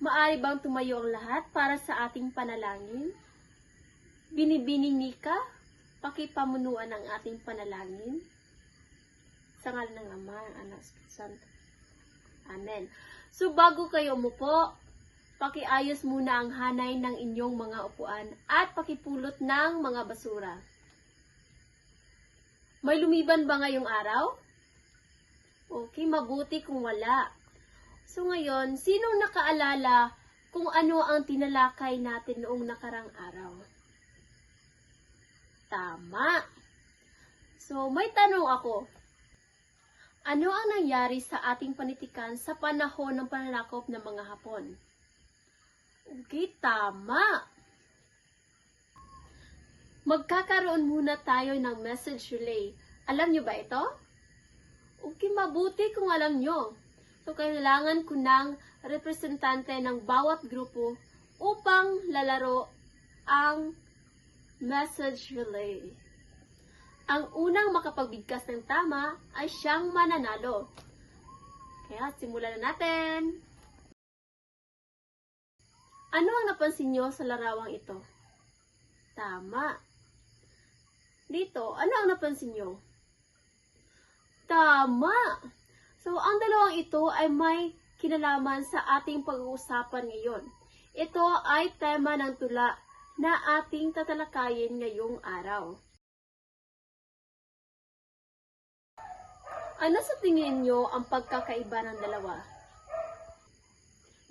Maaari bang tumayo ang lahat para sa ating panalangin? Binibining Nika, pakipamunuan ang ating panalangin. Sa ngalan ng Ama, ng Anak, Espiritu Santo. Amen. So bago kayo umupo, pakiayos muna ang hanay ng inyong mga upuan at pakipulot ng mga basura. May lumiban ba ngayong araw? Okay, mabuti kung wala. So ngayon, sinong nakaalala kung ano ang tinalakay natin noong nakarang araw? Tama. So may tanong ako. Ano ang nangyari sa ating panitikan sa panahon ng pananakop ng mga Hapon? Okay, tama. Magkakaroon muna tayo ng message relay. Alam nyo ba ito? Okay, mabuti kung alam nyo. So, kailangan ko ng representante ng bawat grupo upang lalaro ang message relay. Ang unang makapagbigkas ng tama ay siyang mananalo. Kaya, simulan na natin. Ano ang napansin nyo sa larawang ito? Tama. Dito, ano ang napansin nyo? Tama! So, ang dalawang ito ay may kinalaman sa ating pag-uusapan ngayon. Ito ay tema ng tula na ating tatalakayin ngayong araw. Ano sa tingin nyo ang pagkakaiba ng dalawa?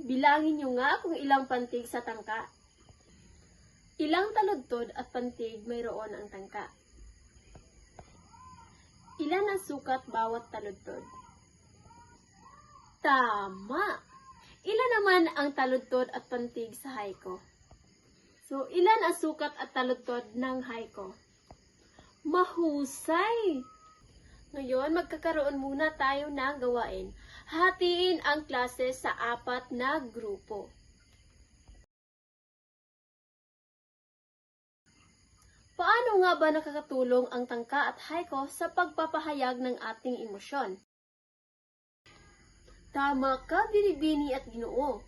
Bilangin nyo nga kung ilang pantig sa tangka. Ilang taludtod at pantig mayroon ang tangka? Ilan ang sukat bawat taludtod? Tama! Ilan naman ang taludtod at pantig sa haiku? So, ilan ang sukat at taludtod ng haiku? Mahusay! Ngayon, magkakaroon muna tayo ng gawain. Hatiin ang klase sa 4 na grupo. Paano nga ba nakakatulong ang tangka at haiku sa pagpapahayag ng ating emosyon? Tama ka, Binibini at Ginoo.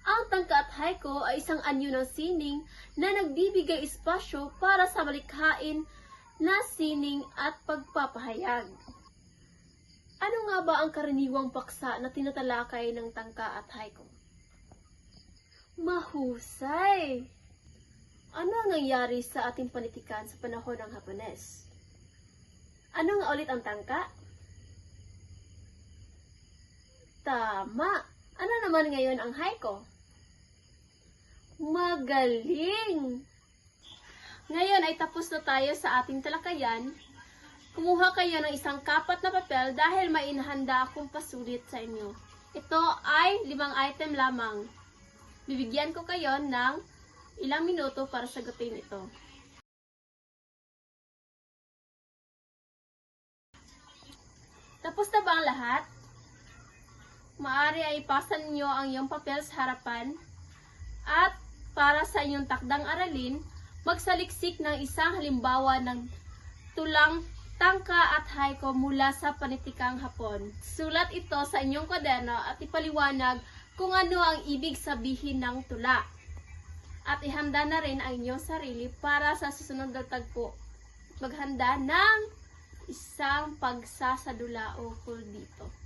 Ang tangka at haiku ay isang anyo ng sining na nagbibigay espasyo para sa malikhain na sining at pagpapahayag. Ano nga ba ang karaniwang paksa na tinatalakay ng tangka at haiku? Mahusay! Ano ang nangyari sa ating panitikan sa panahon ng Hapones? Ano nga ulit ang tangka? Tama! Ano naman ngayon ang haiku? Magaling! Ngayon ay tapos na tayo sa ating talakayan. Kumuha kayo ng isang kapat na papel dahil may inahanda akong pasulit sa inyo. Ito ay 5 item lamang. Bibigyan ko kayo ng ilang minuto para sagutin ito. Tapos na ba ang lahat? Maaari ay ipasan nyo ang iyong papel sa harapan at para sa inyong takdang aralin, magsaliksik ng isang halimbawa ng tulang tangka at haiku mula sa panitikang Hapon. Sulat ito sa inyong kwaderno at ipaliwanag kung ano ang ibig sabihin ng tula. At ihanda na rin ang inyong sarili para sa susunod na tagpo. Maghanda ng isang pagsasadula ukol dito.